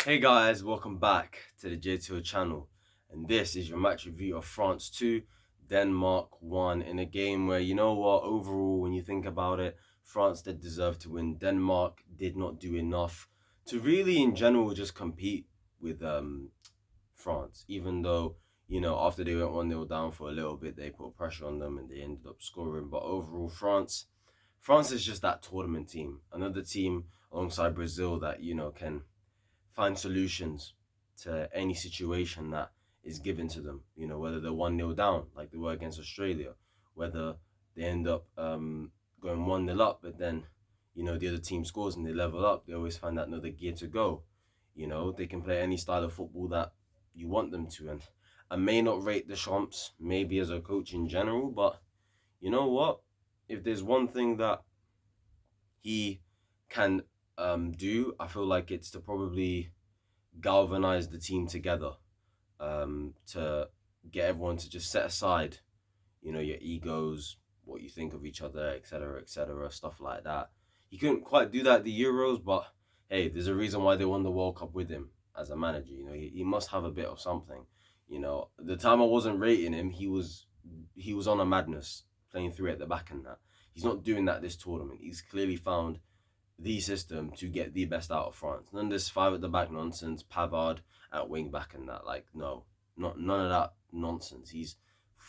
Hey guys, welcome back to the JTO channel, and this is your match review of France 2, Denmark 1 in a game where, you know what, overall, when you think about it, France did deserve to win. Denmark did not do enough to really, in general, just compete with France, even though, after they went 1-0 down for a little bit, they put pressure on them and they ended up scoring. But overall, France is just that tournament team, another team alongside Brazil that, can find solutions to any situation that is given to them. Whether they're 1-0 down, like they were against Australia, whether they end up going 1-0 up, but then, the other team scores and they level up, they always find that another gear to go. They can play any style of football that you want them to. And I may not rate the Champs, maybe as a coach in general, but you know what? If there's one thing that he can do, I feel like it's to probably galvanize the team together, to get everyone to just set aside, your egos, what you think of each other, etc., stuff like that. He couldn't quite do that at the Euros, but hey, there's a reason why they won the World Cup with him as a manager. He must have a bit of something. The time I wasn't rating him, he was on a madness playing three at the back and that. He's not doing that this tournament. He's clearly found the system to get the best out of France. None of this five at the back nonsense, Pavard at wing back and that. Like, no, none of that nonsense. He's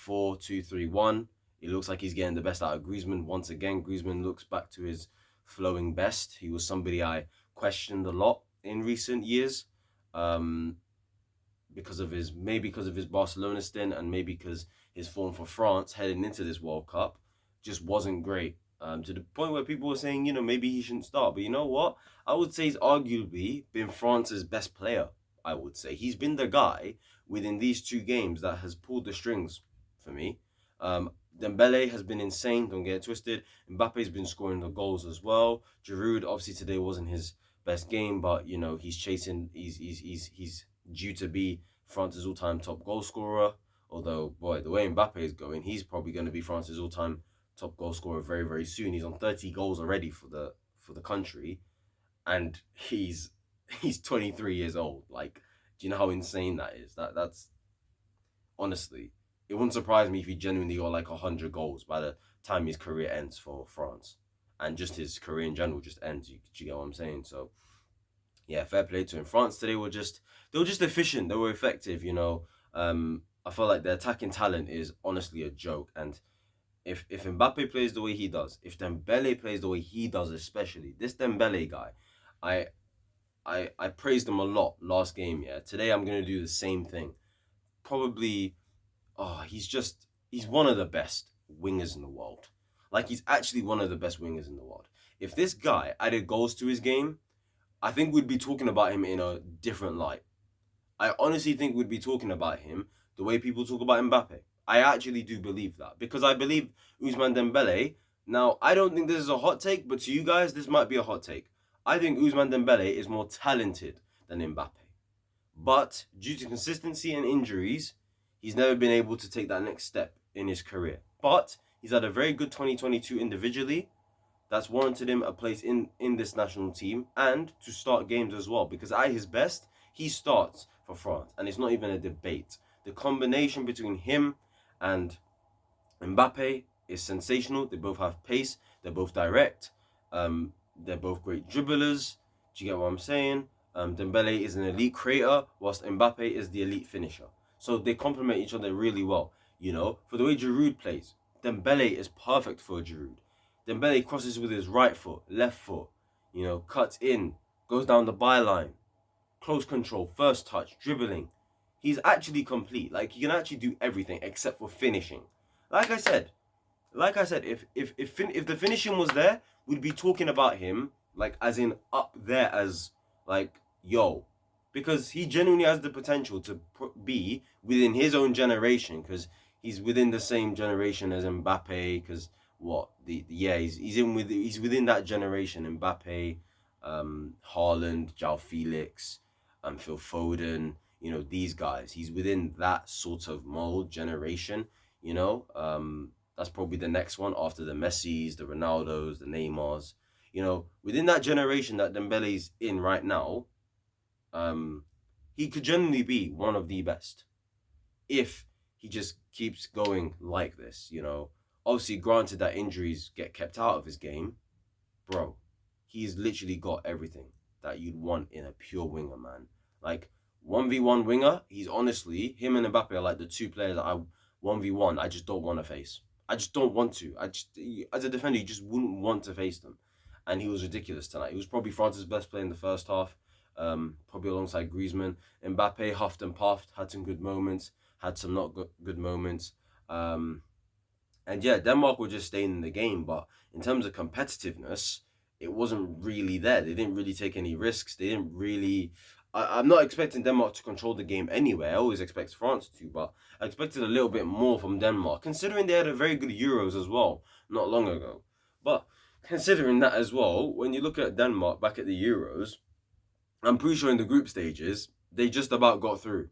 4-2-3-1. It looks like he's getting the best out of Griezmann once again. Griezmann looks back to his flowing best. He was somebody I questioned a lot in recent years, um, because of his Barcelona stint, and maybe because his form for France heading into this World Cup just wasn't great. To the point where people were saying, maybe he shouldn't start. But you know what? I would say he's arguably been France's best player. I would say he's been the guy within these two games that has pulled the strings for me. Dembele has been insane. Don't get it twisted. Mbappe's been scoring the goals as well. Giroud, obviously today wasn't his best game, but he's chasing. He's due to be France's all-time top goal scorer. Although, boy, the way Mbappe is going, he's probably going to be France's all-time top goal scorer very, very soon. He's on 30 goals already for the country, and he's 23 years old. Like, do you know how insane that is? That's honestly, it wouldn't surprise me if he genuinely got like 100 goals by the time his career ends for France, and just his career in general just ends. You get what I'm saying? So yeah, fair play to him. France today they were just efficient. They were effective. I feel like the attacking talent is honestly a joke. And if Mbappe plays the way he does, if Dembele plays the way he does, especially this Dembele guy, I I praised him a lot last game. Yeah, today I'm gonna do the same thing. Probably, he's one of the best wingers in the world. Like, he's actually one of the best wingers in the world. If this guy added goals to his game, I think we'd be talking about him in a different light. I honestly think we'd be talking about him the way people talk about Mbappe. I actually do believe that, because I believe Ousmane Dembele. Now, I don't think this is a hot take, but to you guys, this might be a hot take. I think Ousmane Dembele is more talented than Mbappe. But due to consistency and injuries, he's never been able to take that next step in his career. But he's had a very good 2022 individually. That's warranted him a place in this national team and to start games as well. Because at his best, he starts for France, and it's not even a debate. The combination between him and Mbappe is sensational. They both have pace. They're both direct. They're both great dribblers. Do you get what I'm saying? Dembele is an elite creator, whilst Mbappe is the elite finisher. So they complement each other really well. For the way Giroud plays, Dembele is perfect for Giroud. Dembele crosses with his right foot, left foot, cuts in, goes down the byline, close control, first touch, dribbling. He's actually complete. Like, he can actually do everything except for finishing. Like I said, if the finishing was there, we'd be talking about him like as in up there as like yo, because he genuinely has the potential to be within his own generation, because he's within the same generation as Mbappe. Because what the yeah he's within that generation. Mbappe, Haaland, João Felix, Phil Foden. These guys. He's within that sort of mold generation. That's probably the next one after the Messis, the Ronaldos, the Neymars. Within that generation that Dembele's in right now, he could genuinely be one of the best if he just keeps going like this. Obviously, granted that injuries get kept out of his game, bro, he's literally got everything that you'd want in a pure winger, man. Like 1v1 winger, he's honestly him and Mbappe are like the two players that I 1v1. I just don't want to face. I just don't want to. I just as a defender, you just wouldn't want to face them. And he was ridiculous tonight. He was probably France's best player in the first half. Probably alongside Griezmann. Mbappe huffed and puffed, had some good moments, had some not good moments. And yeah, Denmark were just staying in the game, but in terms of competitiveness, it wasn't really there. They didn't really take any risks. They didn't really. I'm not expecting Denmark to control the game anyway. I always expect France to, but I expected a little bit more from Denmark, considering they had a very good Euros as well not long ago. But considering that as well, when you look at Denmark back at the Euros, I'm pretty sure in the group stages, they just about got through.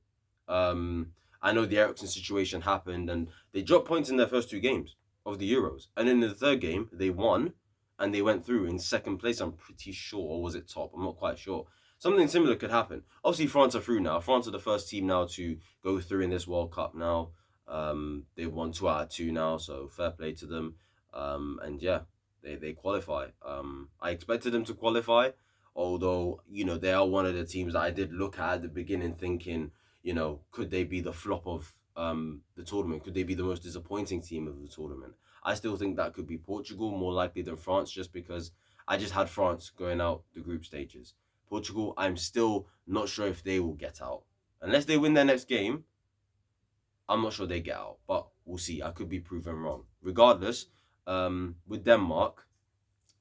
Um, I know the Ericsson situation happened and they dropped points in their first two games of the Euros. And in the third game, they won and they went through in second place, I'm pretty sure. Or was it top? I'm not quite sure. Something similar could happen. Obviously, France are through now. France are the first team now to go through in this World Cup now. They've won 2 out of 2 now, so fair play to them. And yeah, they qualify. I expected them to qualify, although, they are one of the teams that I did look at the beginning thinking, could they be the flop of the tournament? Could they be the most disappointing team of the tournament? I still think that could be Portugal more likely than France, just because I just had France going out the group stages. Portugal, I'm still not sure if they will get out. Unless they win their next game, I'm not sure they get out. But we'll see. I could be proven wrong. Regardless, with Denmark,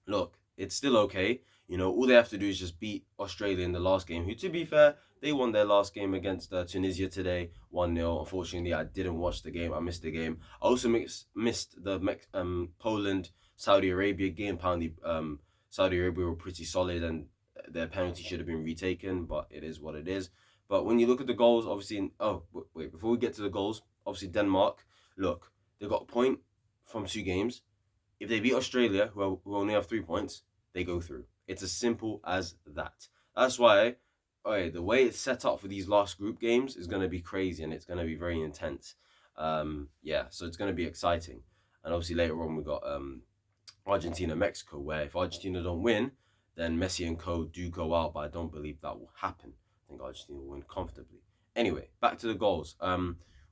look, it's still okay. All they have to do is just beat Australia in the last game, who, to be fair, they won their last game against Tunisia today, 1-0. Unfortunately, I didn't watch the game. I missed the game. I also missed the Poland-Saudi Arabia game. Apparently, Saudi Arabia were pretty solid and their penalty should have been retaken, but it is what it is. But when you look at the goals, obviously, wait, before we get to the goals, obviously Denmark, look, they got a point from 2 games. If they beat Australia, who only have 3 points, they go through. It's as simple as that. That's why, the way it's set up for these last group games is going to be crazy and it's going to be very intense. So it's going to be exciting. And obviously later on we got Argentina, Mexico, where if Argentina don't win, then Messi and co do go out, but I don't believe that will happen. I think Argentina will win comfortably. Anyway, back to the goals.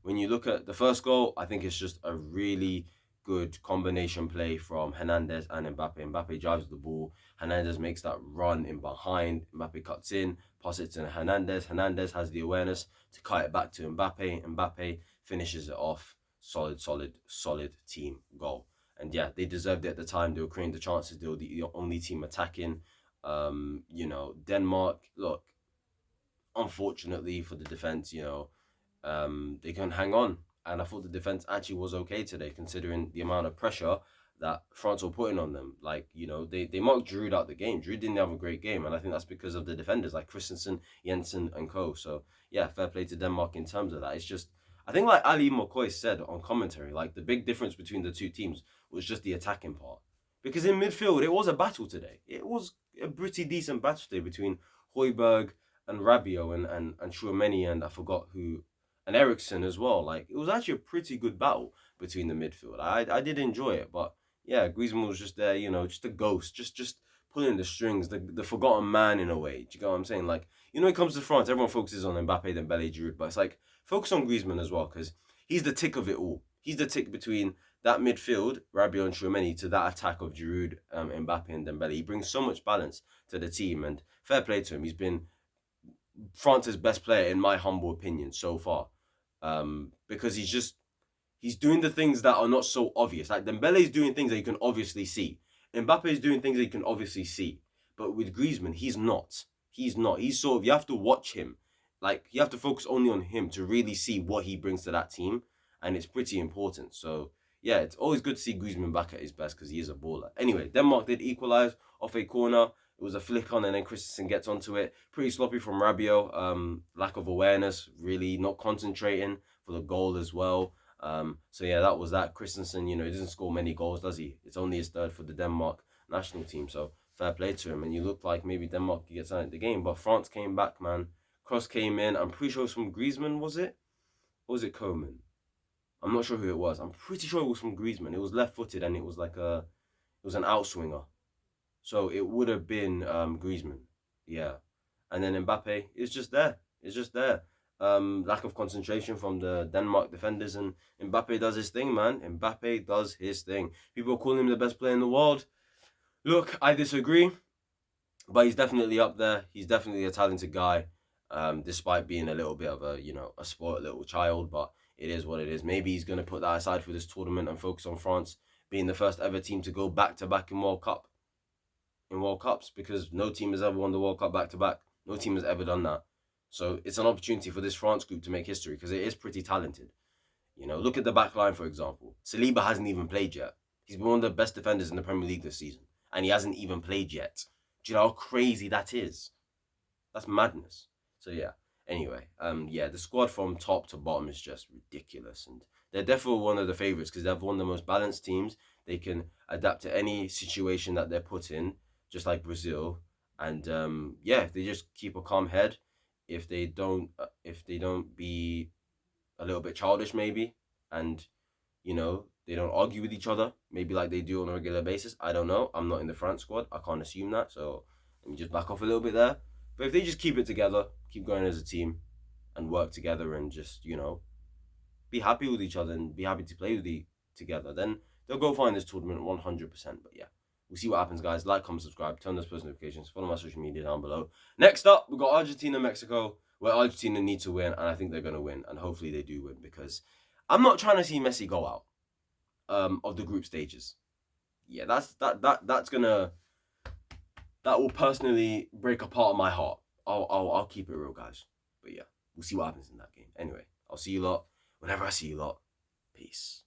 When you look at the first goal, I think it's just a really good combination play from Hernandez and Mbappe. Mbappe drives the ball. Hernandez makes that run in behind. Mbappe cuts in, passes it to Hernandez. Hernandez has the awareness to cut it back to Mbappe. Mbappe finishes it off. Solid team goal. And yeah, they deserved it at the time. They were creating the chances. They were the only team attacking. Denmark, look, unfortunately for the defense, they couldn't hang on. And I thought the defense actually was okay today, considering the amount of pressure that France were putting on them. Like, they marked Giroud out the game. Giroud didn't have a great game, and I think that's because of the defenders like Christensen, Jensen, and co. So, yeah, fair play to Denmark in terms of that. It's just, I think like Ali McCoy said on commentary, like the big difference between the two teams was just the attacking part. Because in midfield, it was a battle today. It was a pretty decent battle today between Højbjerg and Rabiot and Chouameni and I forgot who, and Ericsson as well. Like, it was actually a pretty good battle between the midfield. I did enjoy it, but yeah, Griezmann was just there, just a ghost, just pulling the strings, the forgotten man in a way. Do you get what I'm saying? Like, when it comes to France, everyone focuses on Mbappe, Dembele, Giroud, but it's like, focus on Griezmann as well, because he's the tick of it all. He's the tick between that midfield, Rabiot and Chouameni, to that attack of Giroud, Mbappe and Dembele. He brings so much balance to the team, and fair play to him. He's been France's best player, in my humble opinion, so far. Because he's doing the things that are not so obvious. Like, Dembele is doing things that you can obviously see. Mbappe is doing things that you can obviously see. But with Griezmann, he's not. He's not. He's sort of, you have to watch him. Like, you have to focus only on him to really see what he brings to that team. And it's pretty important. So, yeah, it's always good to see Griezmann back at his best because he is a baller. Anyway, Denmark did equalise off a corner. It was a flick on and then Christensen gets onto it. Pretty sloppy from Rabiot. Lack of awareness, really not concentrating for the goal as well. So yeah, that was that. Christensen, he doesn't score many goals, does he? It's only his third for the Denmark national team. So fair play to him. And you look like maybe Denmark could get something at the game. But France came back, man. Cross came in. I'm pretty sure it was from Griezmann, was it? Or was it Coman? I'm not sure who it was. I'm pretty sure it was from Griezmann. It was left-footed and it was an outswinger. So it would have been Griezmann. Yeah. And then Mbappe is just there. It's just there. Lack of concentration from the Denmark defenders, and Mbappe does his thing, man. Mbappe does his thing. People are calling him the best player in the world. Look, I disagree, but he's definitely up there. He's definitely a talented guy, despite being a little bit of a spoiled little child, but it is what it is. Maybe he's going to put that aside for this tournament and focus on France being the first ever team to go back-to-back in World Cups, because no team has ever won the World Cup back-to-back. No team has ever done that. So it's an opportunity for this France group to make history, because it is pretty talented. Look at the back line, for example. Saliba hasn't even played yet. He's been one of the best defenders in the Premier League this season, and he hasn't even played yet. Do you know how crazy that is? That's madness. So yeah. Anyway, the squad from top to bottom is just ridiculous, and they're definitely one of the favorites because they've one of the most balanced teams. They can adapt to any situation that they're put in, just like Brazil. And if they just keep a calm head, if they don't be a little bit childish maybe, and they don't argue with each other maybe like they do on a regular basis. I don't know. I'm not in the France squad. I can't assume that. So let me just back off a little bit there. But if they just keep it together, keep going as a team, and work together, and just be happy with each other and be happy to play together, then they'll go find this tournament 100%. But yeah, we'll see what happens, guys. Like, comment, subscribe, turn those post notifications, follow my social media down below. Next up, we've got Argentina, Mexico, where Argentina need to win, and I think they're going to win, and hopefully they do win, because I'm not trying to see Messi go out of the group stages. Yeah, that will personally break a part of my heart. I'll keep it real, guys. But yeah, we'll see what happens in that game. Anyway, I'll see you lot whenever I see you lot. Peace.